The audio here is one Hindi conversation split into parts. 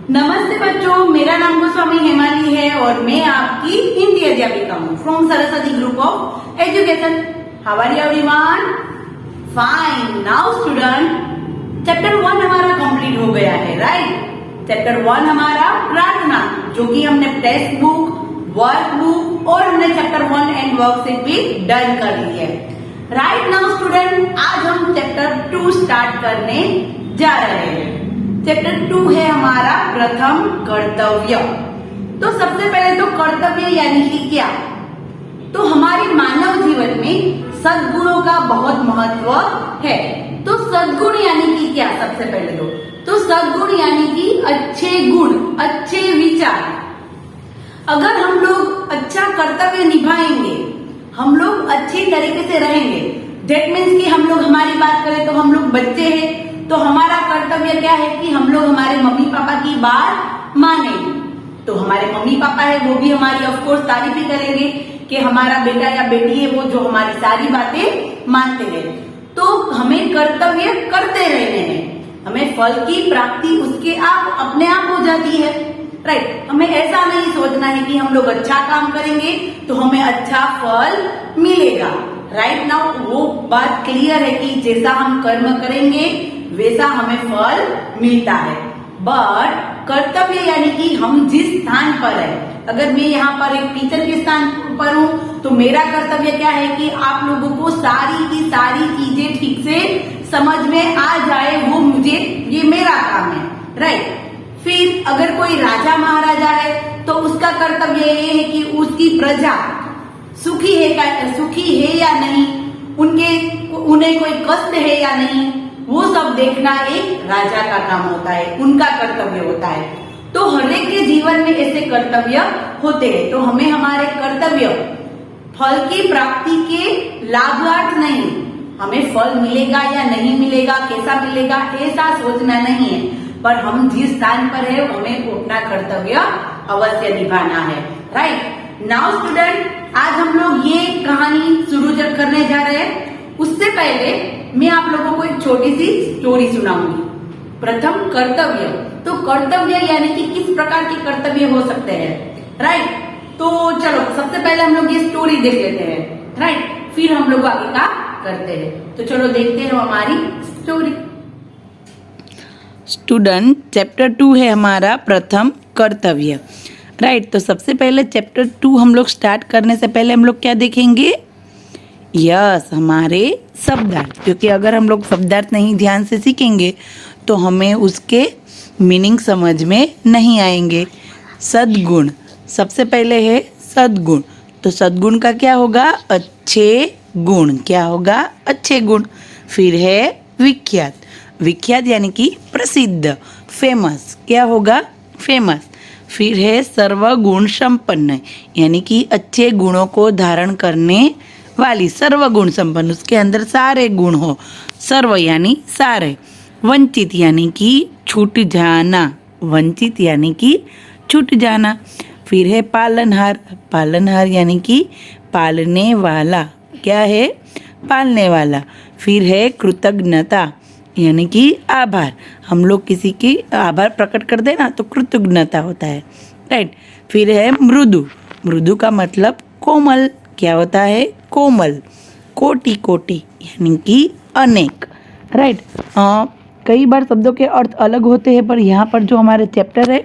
नमस्ते बच्चों, मेरा नाम गोस्वामी हेमाली है और मैं आपकी हिंदी अध्यापिका हूँ from Saraswati group of education. How are you everyone? Fine. Now student, chapter 1 हमारा कंप्लीट हो गया है, राइट। चैप्टर 1 हमारा प्रार्थना, जो कि हमने टेक्स्ट बुक, वर्क बुक और हमने चैप्टर 1 एंड वर्कशीट भी डन कर ली है। राइट नाउ स्टूडेंट, आज हम चैप्टर 2 स्टार्ट करने जा रहे हैं। चैप्टर 2 है हमारा प्रथम कर्तव्य। तो सबसे पहले तो कर्तव्य यानी कि क्या? तो हमारे मानव जीवन में सद्गुणों का बहुत महत्व है। तो सद्गुण यानी कि क्या? सबसे पहले तो सद्गुण यानी कि अच्छे गुण, अच्छे विचार। अगर हम लोग अच्छा कर्तव्य निभाएंगे, हम लोग अच्छे तरीके से रहेंगे, दैट मीन्स कि हम लोग, हमारी बात करें तो हम लोग बच्चे हैं, तो हमारा कर्तव्य क्या है कि हम लोग हमारे मम्मी पापा की बात माने। तो हमारे मम्मी पापा है वो भी हमारी ऑफ कोर्स तारीफ भी करेंगे कि हमारा बेटा या बेटी है वो जो हमारी सारी बातें मानते हैं। तो हमें कर्तव्य करते रहने हैं, हमें फल की प्राप्ति उसके आप अपने आप हो जाती है, राइट। हमें ऐसा नहीं सोचना है कि हम लोग अच्छा काम करेंगे तो हमें अच्छा फल मिलेगा, राइट। नाउ वो बात क्लियर है कि जैसा हम कर्म करेंगे वैसा हमें फल मिलता है। बट कर्तव्य यानी कि हम जिस स्थान पर है, अगर मैं यहाँ पर एक टीचर के स्थान पर हूँ तो मेरा कर्तव्य क्या है कि आप लोगों को सारी की सारी चीजें ठीक से समझ में आ जाए, वो मुझे, ये मेरा काम है, राइट। फिर अगर कोई राजा महाराजा है तो उसका कर्तव्य ये है कि उसकी प्रजा सुखी है या नहीं, उन्हें कोई कष्ट है या नहीं, वो सब देखना एक राजा का काम होता है, उनका कर्तव्य होता है। तो हर एक के जीवन में ऐसे कर्तव्य होते हैं। तो हमें हमारे कर्तव्य फल की प्राप्ति के लाभार्थ नहीं, हमें फल मिलेगा या नहीं मिलेगा, कैसा मिलेगा, ऐसा सोचना नहीं है, पर हम जिस स्थान पर है हमें अपना कर्तव्य अवश्य निभाना है, राइट। नाउ स्टूडेंट, आज हम लोग ये कहानी शुरू करने जा रहे हैं। उससे पहले मैं आप लोगों को एक छोटी सी स्टोरी सुनाऊंगी। प्रथम कर्तव्य, तो कर्तव्य यानी कि किस प्रकार के कर्तव्य हो सकते हैं, राइट। तो चलो सबसे पहले हम लोग ये स्टोरी देख लेते हैं, राइट, फिर हम लोग आगे का करते हैं। तो चलो देखते हैं हमारी स्टोरी। स्टूडेंट, चैप्टर 2 है हमारा प्रथम कर्तव्य, राइट। तो सबसे पहले चैप्टर 2 हम लोग स्टार्ट करने से पहले हम लोग क्या देखेंगे? यस, हमारे शब्दार्थ, क्योंकि अगर हम लोग शब्दार्थ नहीं ध्यान से सीखेंगे तो हमें उसके मीनिंग समझ में नहीं आएंगे। सद्गुण, सबसे पहले है सद्गुण। तो सद्गुण का क्या होगा? अच्छे गुण। क्या होगा? अच्छे गुण। फिर है विख्यात, विख्यात यानी कि प्रसिद्ध, फेमस। क्या होगा? फेमस। फिर है सर्वगुण संपन्न, यानी कि अच्छे गुणों को धारण करने वाली, सर्वगुण संपन्न, उसके अंदर सारे गुण हो। सर्व यानी सारे। वंचित यानी कि छूट जाना, वंचित यानी कि छूट जाना। फिर है पालनहार, पालनहार यानी कि पालने वाला। क्या है? पालने वाला। फिर है कृतज्ञता यानी कि आभार, हम लोग किसी की आभार प्रकट कर दे ना तो कृतज्ञता होता है, राइट। फिर है मृदु, मृदु का मतलब कोमल। क्या होता है? कोमल। कोटि, कोटि यानी कि अनेक, राइट। कई बार शब्दों के अर्थ अलग होते हैं, पर यहाँ पर जो हमारे चैप्टर है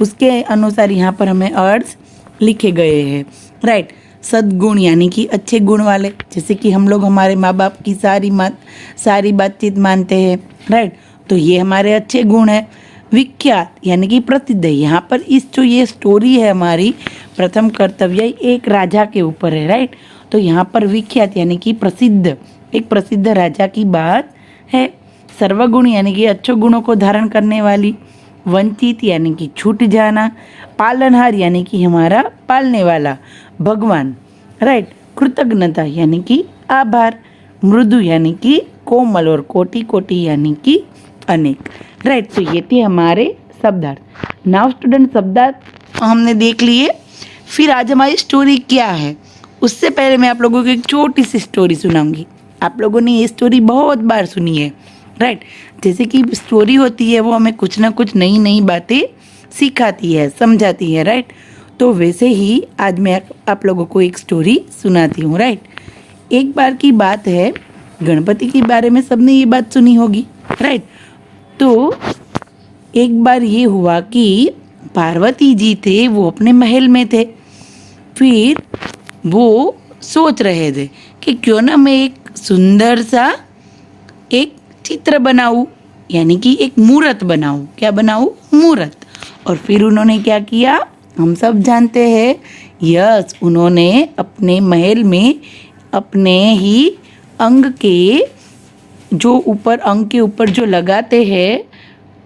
उसके अनुसार यहाँ पर हमें अर्थ लिखे गए हैं, राइट। सद्गुण यानी कि अच्छे गुण वाले, जैसे कि हम लोग हमारे माँ बाप की सारी बातचीत मानते हैं, राइट। तो ये हमारे अच्छे गुण है। विख्यात यानी कि प्रसिद्ध है। यहाँ पर इस जो ये स्टोरी है हमारी प्रथम कर्तव्य, एक राजा के ऊपर है, राइट। तो यहाँ पर विख्यात यानी कि प्रसिद्ध, एक प्रसिद्ध राजा की बात है। सर्वगुण यानी कि अच्छे गुणों को धारण करने वाली। वंचित यानी कि छूट जाना। पालनहार यानी कि हमारा पालने वाला, भगवान, राइट। कृतज्ञता यानी कि आभार। मृदु यानी कि कोमल और कोटि, कोटि यानी कि अनेक, राइट। तो ये थे हमारे शब्दार्थ। नाउ स्टूडेंट, शब्दार्थ हमने देख लिए। फिर आज हमारी स्टोरी क्या है, उससे पहले मैं आप लोगों को एक छोटी सी स्टोरी सुनाऊंगी। आप लोगों ने ये स्टोरी बहुत बार सुनी है, राइट। जैसे कि स्टोरी होती है वो हमें कुछ ना कुछ नई नई बातें सिखाती है, समझाती है, राइट। तो वैसे ही आज मैं आप लोगों को एक स्टोरी सुनाती हूँ, राइट। एक बार की बात है, गणपति के बारे में सबने ये बात सुनी होगी, राइट। तो एक बार ये हुआ कि पार्वती जी थे, वो अपने महल में थे। फिर वो सोच रहे थे कि क्यों ना मैं एक सुंदर सा एक चित्र बनाऊं, यानी कि एक मूर्त बनाऊं। क्या बनाऊं? मूर्त। और फिर उन्होंने क्या किया, हम सब जानते हैं। यस, उन्होंने अपने महल में अपने ही अंग के जो ऊपर, अंग के ऊपर जो लगाते हैं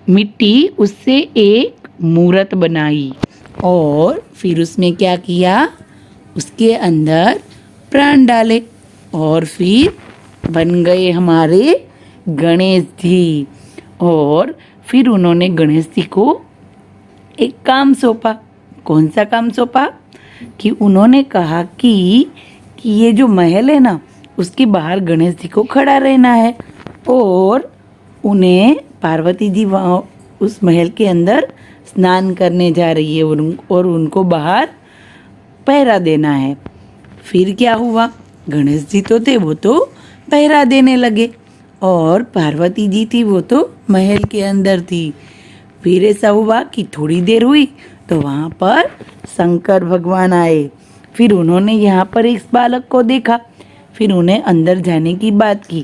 मिट्टी, उससे एक मूर्त बनाई। और फिर उसमें क्या किया, उसके अंदर प्राण डाले और फिर बन गए हमारे गणेश जी। और फिर उन्होंने गणेश जी को एक काम सौंपा। कौन सा काम सौंपा? कि उन्होंने कहा कि ये जो महल है ना, उसके बाहर गणेश जी को खड़ा रहना है और उन्हें पार्वती जी वहाँ उस महल के अंदर स्नान करने जा रही है और उनको बाहर पहरा देना है। फिर क्या हुआ, गणेश जी तो थे, वो तो पहरा देने लगे और पार्वती जी थी, वो तो महल के अंदर थी। फिर ऐसा हुआ कि थोड़ी देर हुई तो वहाँ पर शंकर भगवान आए। फिर उन्होंने यहाँ पर इस बालक को देखा, फिर उन्हें अंदर जाने की बात की,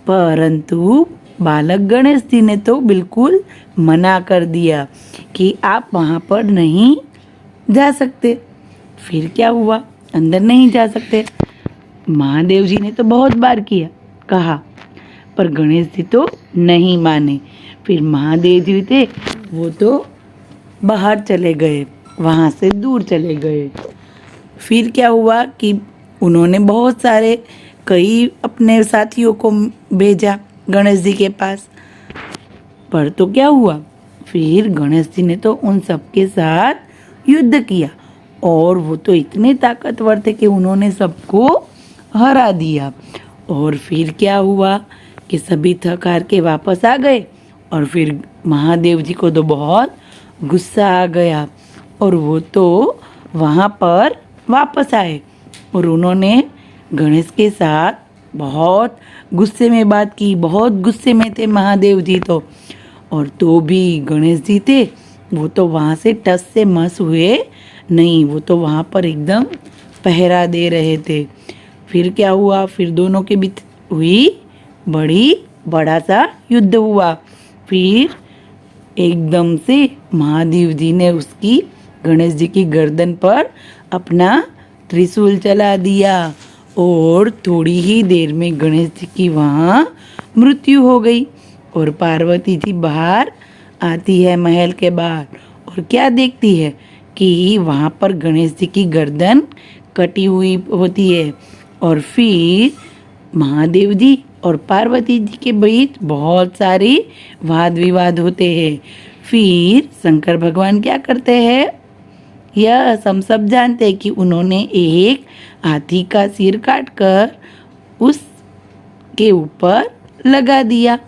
परंतु बालक गणेश जी ने तो बिल्कुल मना कर दिया कि आप वहाँ पर नहीं जा सकते। फिर क्या हुआ, अंदर नहीं जा सकते। महादेव जी ने तो बहुत बार किया, कहा, पर गणेश जी तो नहीं माने। फिर महादेव जी थे, वो तो बाहर चले गए, वहाँ से दूर चले गए। फिर क्या हुआ कि उन्होंने बहुत सारे कई अपने साथियों को भेजा गणेश जी के पास, पर तो क्या हुआ, फिर गणेश जी ने तो उन सबके साथ युद्ध किया और वो तो इतने ताकतवर थे कि उन्होंने सबको हरा दिया। और फिर क्या हुआ कि सभी थक हार के वापस आ गए और फिर महादेव जी को तो बहुत गुस्सा आ गया और वो तो वहाँ पर वापस आए और उन्होंने गणेश के साथ बहुत गुस्से में बात की। बहुत गुस्से में थे महादेव जी तो, और तो भी गणेश जी थे, वो तो वहाँ से टस से मस हुए नहीं, वो तो वहाँ पर एकदम पहरा दे रहे थे। फिर क्या हुआ, फिर दोनों के बीच हुई बड़ा सा युद्ध हुआ। फिर एकदम से महादेव जी ने उसकी गणेश जी की गर्दन पर अपना त्रिशूल चला दिया और थोड़ी ही देर में गणेश जी की वहाँ मृत्यु हो गई। और पार्वती जी बाहर आती है महल के बाहर और क्या देखती है कि वहाँ पर गणेश जी की गर्दन कटी हुई होती है। और फिर महादेव जी और पार्वती जी के बीच बहुत सारे वाद विवाद होते हैं। फिर शंकर भगवान क्या करते हैं, यह हम सब जानते हैं कि उन्होंने एक हाथी का सिर काटकर उसके ऊपर लगा दिया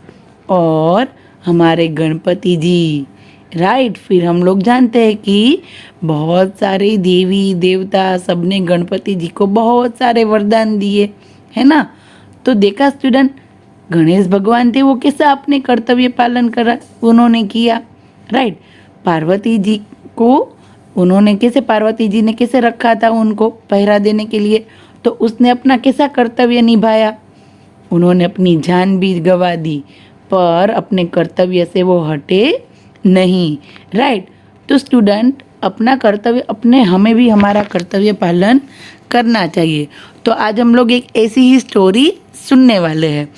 और हमारे गणपति जी, राइट। फिर हम लोग जानते हैं कि बहुत सारे देवी देवता सबने गणपति जी को बहुत सारे वरदान दिए, है ना। तो देखा स्टूडेंट, गणेश भगवान थे, वो कैसा अपने कर्तव्य पालन करा उन्होंने किया, राइट। पार्वती जी को उन्होंने कैसे, पार्वती जी ने कैसे रखा था उनको पहरा देने के लिए, तो उसने अपना कैसा कर्तव्य निभाया, उन्होंने अपनी जान भी गंवा दी पर अपने कर्तव्य से वो हटे नहीं, राइट। तो स्टूडेंट अपना कर्तव्य, अपने हमें भी हमारा कर्तव्य पालन करना चाहिए। तो आज हम लोग एक ऐसी ही स्टोरी सुनने वाले हैं।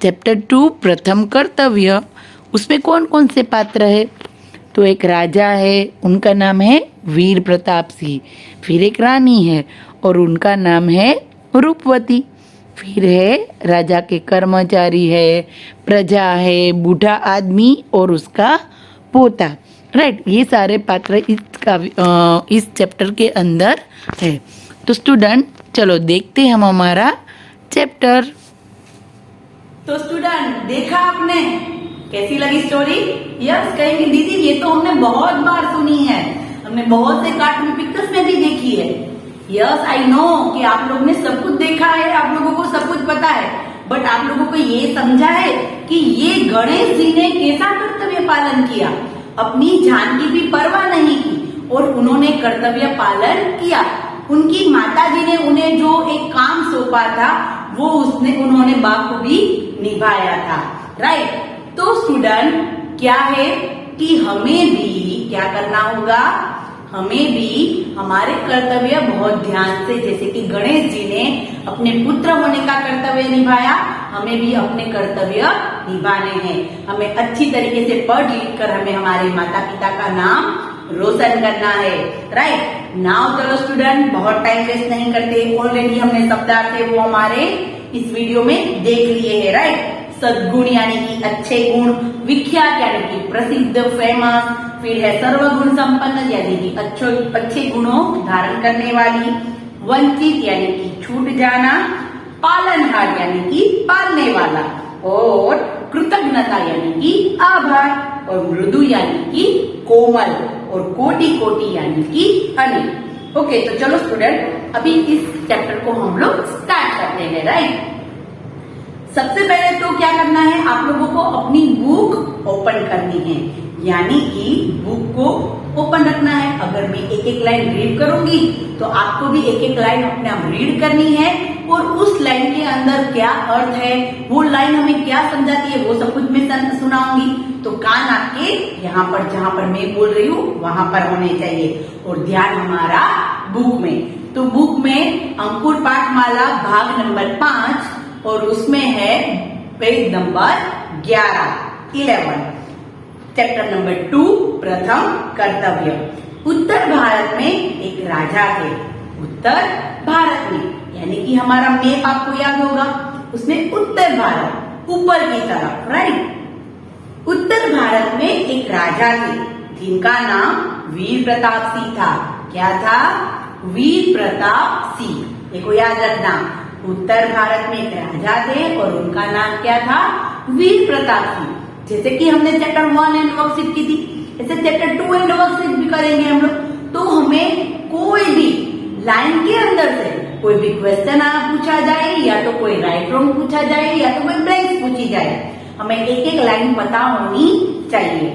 चैप्टर 2 प्रथम कर्तव्य, उसमें कौन कौन से पात्र है, तो एक राजा है, उनका नाम है वीर प्रताप सिंह। फिर एक रानी है और उनका नाम है रूपवती। फिर है राजा के कर्मचारी है, प्रजा है, बूढ़ा आदमी और उसका पोता, राइट। ये सारे पात्र इस चैप्टर के अंदर है। तो स्टूडेंट चलो देखते हैं हम हमारा चैप्टर। तो स्टूडेंट देखा आपने कैसी लगी स्टोरी? यस कहेंगे दीदी ये तो हमने बहुत बार सुनी है, हमने बहुत से कार्टून पिक्चर्स में भी देखी है। यस आई नो कि आप लोग ने सब कुछ देखा है, आप लोगों को सब कुछ पता है, बट आप लोगों को ये समझा है कि ये गणेश जी ने कैसा कर्तव्य पालन किया, अपनी जान की भी परवाह नहीं की और उन्होंने कर्तव्य पालन किया। उनकी माता जी ने उन्हें जो एक काम सौंपा था वो उन्होंने बाखूबी निभाया था, राइट। तो स्टूडेंट क्या है कि हमें भी क्या करना होगा, हमें भी हमारे कर्तव्य बहुत ध्यान से, जैसे कि गणेश जी ने अपने पुत्र होने का कर्तव्य निभाया, हमें भी अपने कर्तव्य निभाने हैं। हमें अच्छी तरीके से पढ़ लिख कर हमें हमारे माता पिता का नाम रोशन करना है, राइट। नाउ चलो स्टूडेंट बहुत टाइम वेस्ट नहीं करते, ऑलरेडी हमने शब्दार्थ है वो हमारे इस वीडियो में देख लिए हैं, राइट। सद्गुण यानी कि अच्छे गुण, विख्यात यानी कि प्रसिद्ध फेमस, फिर है सर्वगुण संपन्न यानी कि अच्छे गुणों धारण करने वाली, वंचित यानी कि छूट जाना, पालनहार यानी कि पालने वाला, और कृतज्ञता यानी कि आभार, और मृदु यानी कि कोमल, और कोटि कोटि यानी कि अनिल। ओके तो चलो स्टूडेंट अभी इस चैप्टर को हम लोग स्टार्ट करते हैं, राइट। सबसे पहले तो क्या करना है, आप लोगों को अपनी बुक ओपन करनी है, यानी कि बुक को ओपन रखना है। अगर मैं एक एक लाइन रीड करूंगी तो आपको भी एक एक लाइन अपने आप रीड करनी है, और उस लाइन के अंदर क्या अर्थ है, वो लाइन हमें क्या समझाती है, वो सब कुछ मैं सुनाऊंगी। तो कान आपके यहाँ पर जहाँ पर मैं बोल रही हूँ वहां पर होने चाहिए, और ध्यान हमारा बुक में। तो बुक में अंकुर पाठमाला भाग नंबर 5 और उसमें है पेज नंबर 11 चैप्टर नंबर 2 प्रथम कर्तव्य। उत्तर भारत में एक राजा थे, उत्तर भारत में यानी कि हमारा मैप आपको याद होगा, उसमें उत्तर भारत ऊपर की तरफ, राइट। उत्तर भारत में एक राजा थे जिनका नाम वीर प्रताप सिंह था। क्या था? वीर प्रताप सिंह। देखो याद रखना, उत्तर भारत में एक राजा थे और उनका नाम क्या था? वीर प्रताप सिंह। जैसे कि हमने चैप्टर 1 एंड वर्कशीट की थी, ऐसे चैप्टर 2 एंड वर्कशीट भी करेंगे हम लोग। तो हमें कोई भी लाइन के अंदर से कोई भी क्वेश्चन पूछा जाए, या तो कोई राइट रॉन्ग पूछा जाए, या तो कोई ब्लैंक्स पूछी जाए, हमें एक एक लाइन पता होनी चाहिए।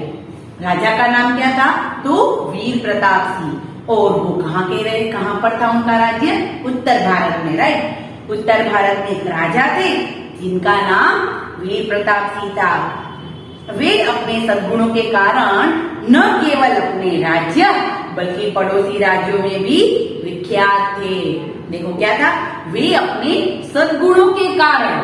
राजा का नाम क्या था? तो वीर प्रताप सिंह। और वो कहाँ के रहे, कहाँ पर था उनका राज्य? उत्तर भारत में, राइट। उत्तर भारत में एक राजा थे जिनका नाम वीर प्रताप सिंह था। वे अपने सद्गुणों के कारण न केवल अपने राज्य बल्कि पड़ोसी राज्यों में भी विख्यात थे। देखो क्या था? वे अपने सद्गुणों के कारण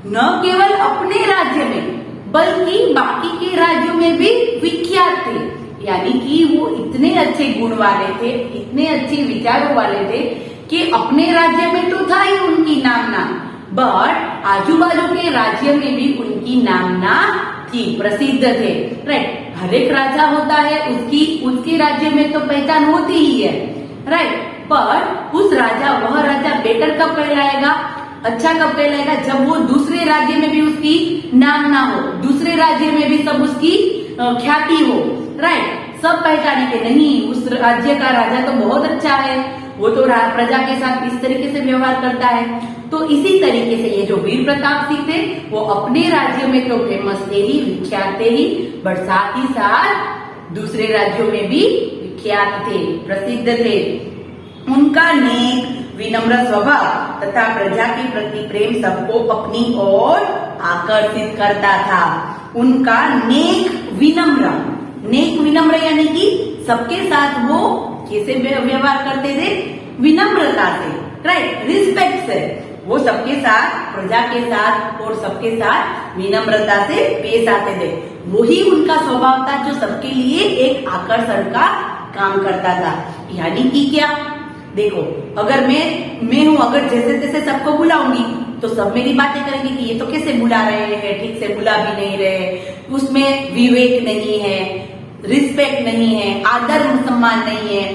न केवल अपने राज्य में बल्कि बाकी के राज्यों में भी विख्यात थे, यानी कि वो इतने अच्छे गुण वाले थे, इतने अच्छे विचारों वाले थे कि अपने राज्य में तो था ही उनकी नामना, बट आजू बाजू के राज्य में भी उनकी नामना थी, प्रसिद्ध थे, राइट। हर एक राजा होता है, उसके राज्य में तो पहचान होती ही है, राइट। पर उस राजा, वह राजा बेटर कब कहलाएगा, अच्छा कब कहलाएगा? जब वो दूसरे राज्य में भी उसकी नाम ना हो, दूसरे राज्य में भी सब उसकी ख्याति हो, राइट। सब पहचाने के नहीं, उस राज्य का राजा तो बहुत अच्छा है, वो तो प्रजा के साथ इस तरीके से व्यवहार करता है। तो इसी तरीके से ये जो वीर प्रताप सिंह थे वो अपने राज्य में तो फेमस थे ही, विख्यात थे ही, बट साथ ही साथ दूसरे राज्यों में भी विख्यात थे, प्रसिद्ध थे। उनका नेक विनम्र स्वभाव तथा प्रजा के प्रति प्रेम सबको अपनी ओर आकर्षित करता था। उनका नेक विनम्र यानी कि सबके साथ वो कैसे व्यवहार करते थे? विनम्रता से, राइट, रिस्पेक्ट से। वो सबके साथ, प्रजा के साथ और सबके साथ विनम्रता से पेश आते थे। वही उनका स्वभाव था जो सबके लिए एक आकर्षण का काम करता था। यानी कि क्या? देखो, अगर मैं हूं, अगर जैसे तैसे सबको बुलाऊंगी तो सब मेरी बातें करेंगे कि ये तो कैसे बुला रहे हैं, ठीक से बुला भी नहीं रहे, उसमें विवेक नहीं है, रिस्पेक्ट नहीं है, आदर सम्मान नहीं है।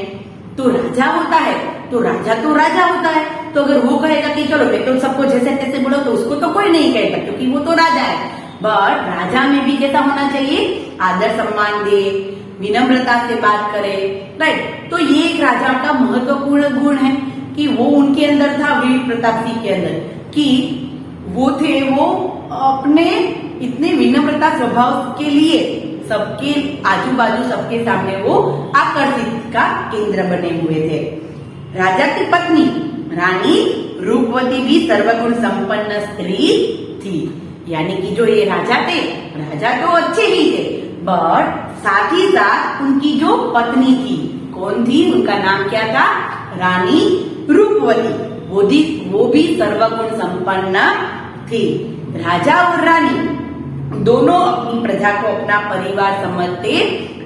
तो राजा होता है तो राजा होता है, तो अगर वो कहेगा कि चलो मैं तो सबको जैसे तैसे बुलाओ, तो उसको तो कोई नहीं कहेगा क्योंकि वो तो राजा है। बट राजा में भी कैसा होना चाहिए, आदर सम्मान दे, विनम्रता से बात करे, राइट। तो ये एक राजा का महत्वपूर्ण गुण है कि वो उनके अंदर था, वीर प्रताप सिंह के अंदर, कि वो अपने इतने विनम्रता स्वभाव के लिए सबके आजू बाजू सबके सामने वो आकर्षित का केंद्र बने हुए थे। राजा की पत्नी रानी रूपवती भी सर्वगुण संपन्न स्त्री थी। यानी कि जो ये राजा थे, राजा तो अच्छे ही थे, बट साथ ही साथ उनकी जो पत्नी थी, कौन थी, उनका नाम क्या था, रानी रूपवती, वो भी सर्वगुण संपन्न थी। राजा और रानी दोनों अपनी प्रजा को अपना परिवार समझते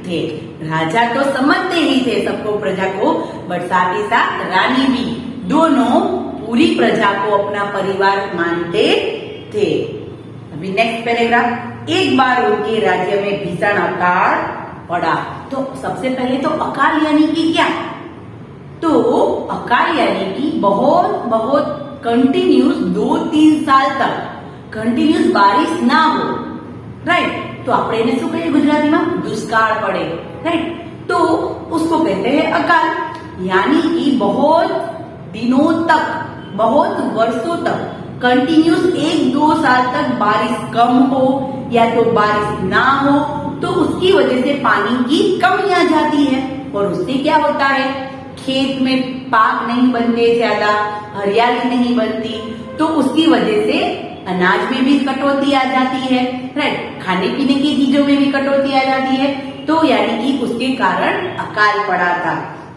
थे। राजा तो समझते ही थे सबको, प्रजा को, बट साथ ही साथ रानी भी, दोनों पूरी प्रजा को अपना परिवार मानते थे। अभी नेक्स्ट पैराग्राफ, एक बार उनके राज्य में भीषण अकाल पड़ा। तो सबसे पहले तो अकाल यानी कि क्या, तो अकाल यानी कि बहुत कंटिन्यूस 2-3 साल तक कंटिन्यूस बारिश ना हो, राइट। तो આપણે એને શું કહીએ ગુજરાતીમાં, दुष्काल पड़े, राइट। तो उसको कहते हैं अकाल। यानी कि बहुत दिनों तक, बहुत वर्षों तक कंटिन्यूस 1-2 साल तक बारिश कम हो या तो बारिश ना हो, तो उसकी वजह से पानी की कमी आ जाती है और उससे क्या होता है, खेत में पाक नहीं बनते, ज्यादा हरियाली नहीं बनती, तो उसकी वजह से अनाज में भी कटौती आ जाती है, राइट। खाने पीने की चीजों में भी कटौती आ जाती है। तो यानी कि उसके कारण अकाल पड़ा था,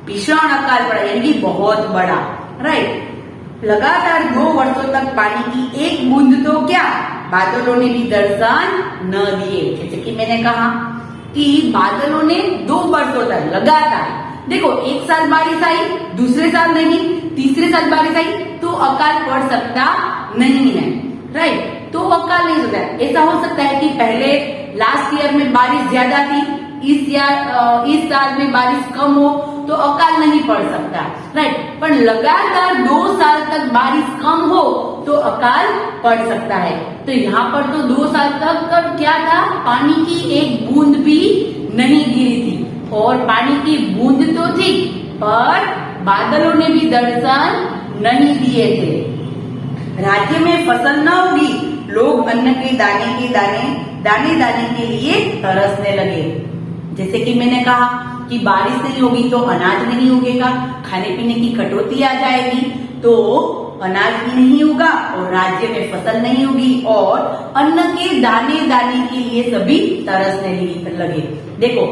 भीषण अकाल पड़ा, यानी कि बहुत बड़ा, राइट। लगातार 2 वर्षों तक पानी की एक बूंद तो क्या, बादलों ने भी दर्शन न दिए। जैसे कि मैंने कहा कि बादलों ने 2 वर्षों तक लगातार, देखो एक साल बारिश आई, दूसरे साल नहीं, तीसरे साल बारिश आई, तो अकाल पड़ सकता नहीं है, राइट। तो अकाल नहीं होता है। ऐसा हो सकता है कि पहले लास्ट ईयर में बारिश ज्यादा थी, इस साल में बारिश कम हो, तो अकाल नहीं पड़ सकता, राइट। पर लगातार 2 साल तक बारिश कम हो तो अकाल पड़ सकता है। तो यहाँ पर तो 2 साल तक क्या था, पानी की एक बूंद भी नहीं गिरी थी, और पानी की बूंद तो थी पर बादलों ने भी दर्शन नहीं दिए थे। राज्य में फसल न होगी, लोग अन्न के दाने के लिए तरसने लगे। जैसे कि मैंने कहा कि बारिश नहीं होगी तो अनाज नहीं उगेगा, खाने पीने की कटौती आ जाएगी, तो अनाज भी नहीं होगा और राज्य में फसल नहीं होगी, और अन्न के दाने के लिए सभी तरसने लगे। देखो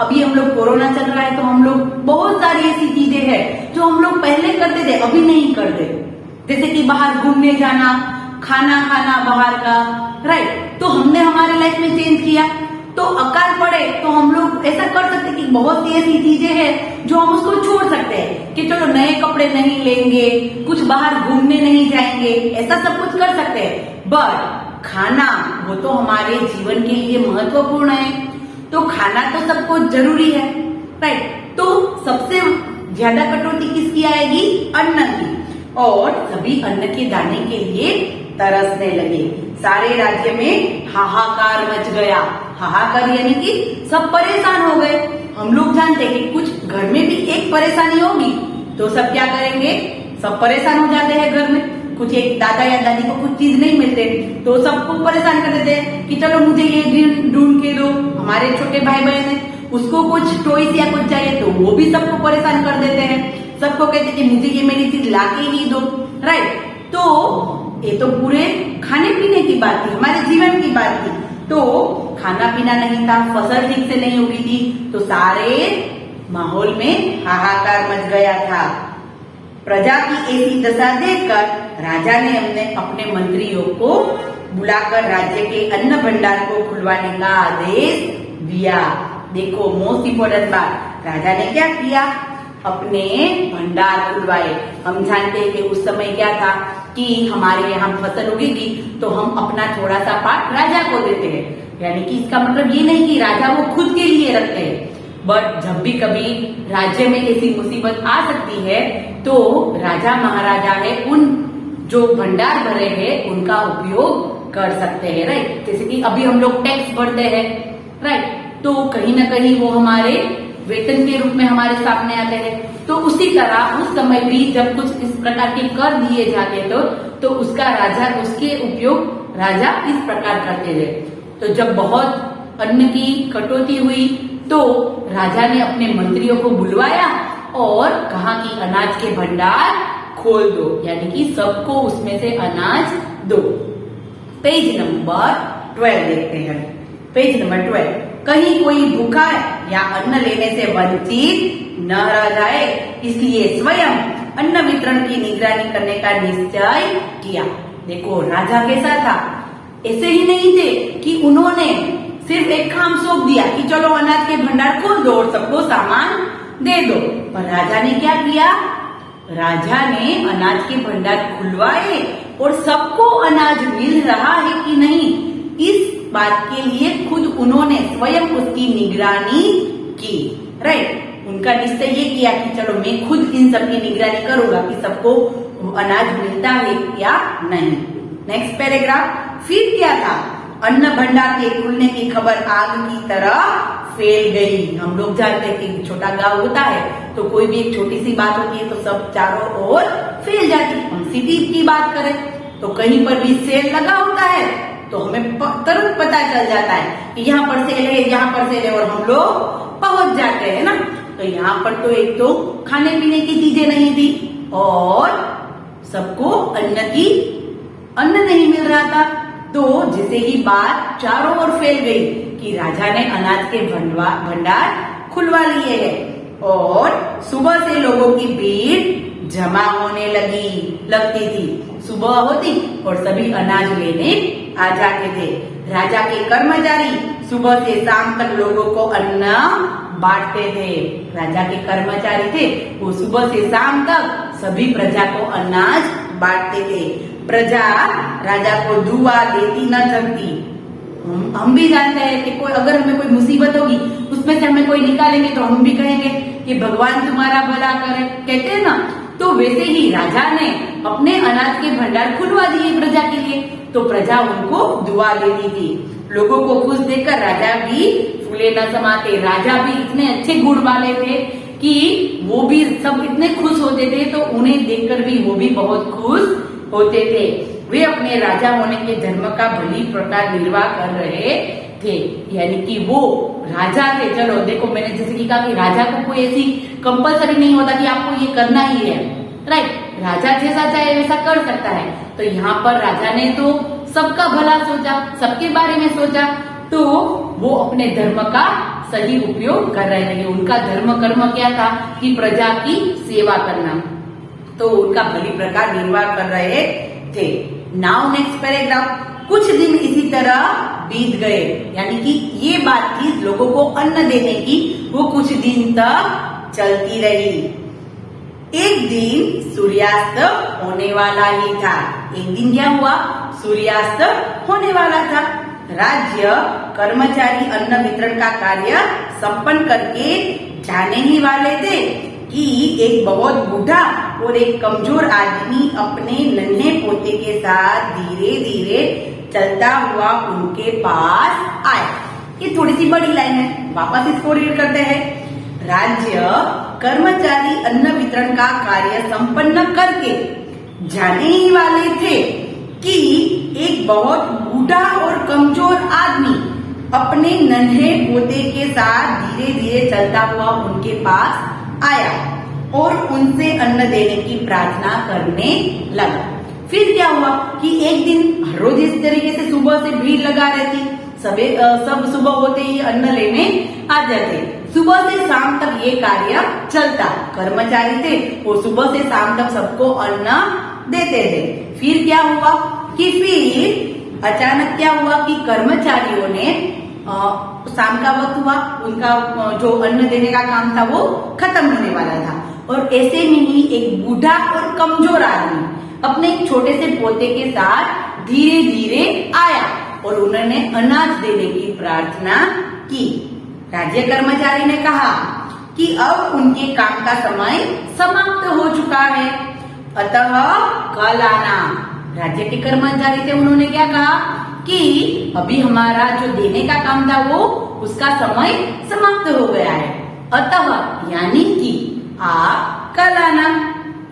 अभी हम लोग कोरोना चल रहा है, तो हम लोग बहुत सारी ऐसी चीजें हैं जो हम लोग पहले करते थे, अभी नहीं करते। जैसे कि बाहर घूमने जाना, खाना खाना बाहर का, राइट। तो हमने हमारे लाइफ में चेंज किया, तो अकाल पड़े तो हम लोग ऐसा कर सकते कि बहुत सी ऐसी चीजें हैं जो हम उसको छोड़ सकते हैं, कि चलो नए कपड़े नहीं लेंगे, कुछ बाहर घूमने नहीं जाएंगे, ऐसा सब कुछ कर सकते हैं। बट खाना, वो तो हमारे जीवन के लिए महत्वपूर्ण है, तो खाना तो सबको जरूरी है, राइट। तो सबसे ज्यादा कटौती किसकी आएगी, अन्न की, और सभी अन्न के दाने के लिए तरसने लगे। सारे राज्य में हाहाकार मच गया। हाहाकार यानी कि सब परेशान हो गए। हम लोग जानते हैं कि कुछ घर में भी एक परेशानी होगी तो सब क्या करेंगे, सब परेशान हो जाते हैं घर में। कुछ एक दादा या दादी को कुछ चीज नहीं मिलते तो सबको परेशान कर देते हैं कि चलो मुझे ये ढूंढ के दो। हमारे छोटे भाई बहन है, उसको कुछ टॉयज या कुछ चाहिए तो वो भी सबको परेशान कर देते हैं, सबको कहते हैं कि मुझे ये मेरी चीज लाके ही दो, राइट। तो ये तो पूरे खाने पीने की बात थी, हमारे जीवन की बात थी। तो खाना पीना नहीं था, फसल ठीक से नहीं उगी थी, तो सारे माहौल में हाहाकार मच गया था। प्रजा की ऐसी दशा देखकर राजा ने अपने मंत्रियों को बुलाकर राज्य के अन्न भंडार को खुलवाने का आदेश दिया। देखो मोस्ट इम्पोर्टेंट बात, राजा ने क्या किया, अपने भंडार खुलवाए। हम जानते हैं कि उस समय क्या था कि हमारे यहाँ फसल उगेगी तो हम अपना थोड़ा सा पार्ट राजा को देते हैं। यानी कि इसका मतलब ये नहीं कि राजा वो खुद के लिए रखते हैं, बट जब भी कभी राज्य में ऐसी मुसीबत आ सकती है तो राजा महाराजा है उन जो भंडार भरे हैं उनका उपयोग कर सकते हैं, राइट। जैसे कि अभी हम लोग टैक्स भरते हैं, राइट, तो कहीं ना कहीं वो हमारे वेतन के रूप में हमारे सामने आते हैं। तो उसी तरह उस समय भी जब कुछ इस प्रकार के कर दिए जाते तो उसका राजा उसके उपयोग राजा इस प्रकार करते थे। तो जब बहुत अन्न की कटौती हुई तो राजा ने अपने मंत्रियों को बुलवाया और कहा कि अनाज के भंडार खोल दो, यानी कि सबको उसमें से अनाज दो। पेज नंबर 12 देखते हैं। पेज नंबर 12, कहीं कोई भूखा या अन्न लेने से वंचित न रह जाए, इसलिए स्वयं अन्न वितरण की निगरानी करने का निश्चय किया। देखो राजा कैसा था, ऐसे ही नहीं थे कि उन्होंने सिर्फ एक काम सौंप दिया कि चलो अनाज के भंडार खोल दो और सबको सामान दे दो। पर राजा ने क्या किया, राजा ने अनाज के भंडार खुलवाए और सबको अनाज मिल रहा है कि नहीं, इस बात के लिए खुद उन्होंने स्वयं उसकी निगरानी की, राइट। उनका निश्चय ये किया कि चलो मैं खुद इन सब की निगरानी करूंगा कि सबको अनाज मिलता है या नहीं। नेक्स्ट पैराग्राफ, फिर क्या था, अन्न भंडार के खुलने की खबर आग की तरह फैल गई। हम लोग जानते हैं कि छोटा गांव होता है तो कोई भी एक छोटी सी बात होती है तो सब चारों ओर फैल जाती है। हम सिटी की बात करें तो कहीं पर भी सेल लगा होता है तो हमें तुरंत पता चल जाता है कि यहाँ पर सेल है, यहाँ पर सेल है, और हम लोग पहुंच जाते हैं ना। तो यहाँ पर तो एक तो खाने पीने की चीजें नहीं थी और सबको अन्न नहीं मिल रहा था। तो जैसे ही बात चारों ओर फैल गई कि राजा ने अनाज के भंडार खुलवा लिए हैं और सुबह से लोगों की भीड़ जमा होने लगती थी। सुबह होती और सभी अनाज लेने आ जाते थे। राजा के कर्मचारी सुबह से शाम तक लोगों को अन्न बांटते थे। राजा के कर्मचारी थे वो सुबह से शाम तक सभी प्रजा को अनाज बांटते थे। प्रजा राजा को दुआ देती न थकती। हम भी जानते हैं कि अगर हमें कोई मुसीबत होगी उसमें से हमें कोई निकालेंगे तो हम भी कहेंगे कि भगवान तुम्हारा भला करे, कहते हैं ना। तो वैसे ही राजा ने अपने अनाज के भंडार खुलवा दिए प्रजा के लिए, तो प्रजा उनको दुआ देती थी। लोगों को खुश देखकर राजा भी फूले न समाते। राजा भी इतने अच्छे गुण वाले थे कि वो भी सब इतने खुश होते थे, तो उन्हें देखकर भी वो भी बहुत खुश होते थे। वे अपने राजा होने के धर्म का भली प्रकार निर्वाह कर रहे थे, यानी कि वो राजा थे। चलो देखो मैंने जैसे कि कहा कि राजा को कोई ऐसी कंपलसरी नहीं होता कि आपको ये करना ही है, राइट। राजा जैसा चाहे वैसा कर सकता है। तो यहाँ पर राजा ने तो सबका भला सोचा, सबके बारे में सोचा, तो वो अपने धर्म का सही उपयोग कर रहे थे। उनका धर्म कर्म क्या था कि प्रजा की सेवा करना, तो उनका भली प्रकार निर्वाह कर रहे थे। नाउ नेक्स्ट पैराग्राफ, कुछ दिन इसी तरह बीत गए, यानी कि ये बात थी लोगों को अन्न देने की, वो कुछ दिन तक चलती रही। एक दिन सूर्यास्त होने वाला ही था। एक दिन क्या हुआ, सूर्यास्त होने वाला था। राज्य कर्मचारी अन्न वितरण का कार्य संपन्न करके जाने ही वाले थे कि एक बहुत बूढ़ा और एक कमजोर आदमी अपने नन्हे पोते के साथ धीरे धीरे चलता हुआ उनके पास आया। ये थोड़ी सी बड़ी लाइन है, वापस इसको रीड करते हैं। राज्य कर्मचारी अन्न वितरण का कार्य संपन्न करके जाने ही वाले थे कि एक बहुत बूढ़ा और कमजोर आदमी अपने नन्हे पोते के साथ धीरे धीरे चलता हुआ उनके पास आया और उनसे अन्न देने की प्रार्थना करने लगा। फिर क्या हुआ कि एक दिन हर रोज इस तरीके से सुबह से भीड़ लगा रहती, सब सुबह होते ही अन्न लेने आ जाते। सुबह से शाम तक ये कार्य चलता। कर्मचारी थे वो सुबह से शाम तक सबको अन्न देते थे। फिर क्या हुआ कि फिर अचानक क्या हुआ कि कर्मचारियों ने शाम का वक्त हुआ, उनका जो अन्न देने का काम था वो खत्म होने वाला था, और ऐसे में ही एक बूढ़ा और कमजोर आदमी अपने एक छोटे से पोते के साथ धीरे धीरे आया और उन्होंने अनाज देने की प्रार्थना की। राज्य कर्मचारी ने कहा कि अब उनके काम का समय समाप्त हो चुका है, अतः कल आना। राज्य के कर्मचारी थे, उन्होंने क्या कहा कि अभी हमारा जो देने का काम था वो उसका समय समाप्त हो गया है, अतः यानी कि आप कल आना।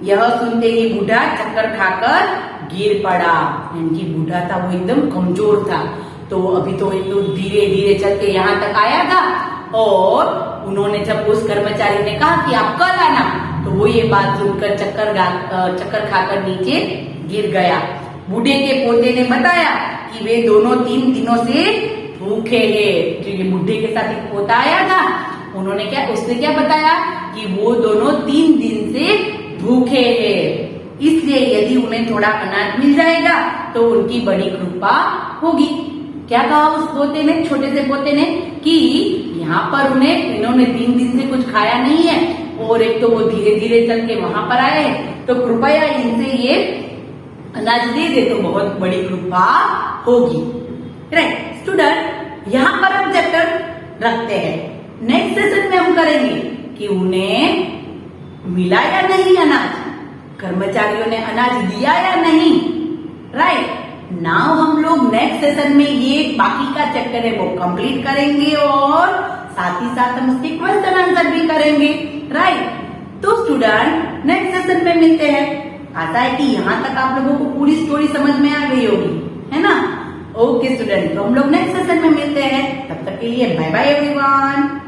यह सुनते ही बूढ़ा चक्कर खाकर गिर पड़ा। यानी कि बूढ़ा था वो एकदम कमजोर था, तो अभी तो धीरे धीरे चल के यहाँ तक आया था, और उन्होंने जब उस कर्मचारी ने कहा कि आप कल आना, तो वो ये बात सुनकर चक्कर खाकर नीचे गिर गया। बूढ़े के पोते ने बताया कि वे दोनों 3 दिनों से भूखे हैं। जो ये बूढ़े के साथ एक पोता आया था, उसने क्या बताया कि वो दोनों 3 दिन से भूखे हैं, इसलिए यदि उन्हें थोड़ा अनाज मिल जाएगा तो उनकी बड़ी कृपा होगी। क्या कहा उस पोते ने, छोटे से पोते ने, कि यहाँ पर इन्होंने 3 दिन से कुछ खाया नहीं है, और एक तो वो धीरे धीरे चल के वहां पर आए हैं, तो कृपया इनसे ये अनाज दे दे तो बहुत बड़ी कृपा होगी। राइट स्टूडेंट, यहाँ पर हम चैप्टर रखते हैं। नेक्स्ट सेशन में हम करेंगे कि उन्हें मिला या नहीं अनाज, कर्मचारियों ने अनाज दिया या नहीं। राइट नाउ हम लोग नेक्स्ट सेशन में ये बाकी का चैप्टर है वो कंप्लीट करेंगे, और साथ ही साथ हम उसके क्वेश्चन आंसर भी करेंगे। राइट तो स्टूडेंट नेक्स्ट सेशन में मिलते हैं। आशा है कि यहाँ तक आप लोगों को पूरी स्टोरी समझ में आ गई होगी, है ना। ओके स्टूडेंट, तो हम लोग नेक्स्ट सेशन में मिलते हैं। तब तक के लिए बाय बाय एवरीवन।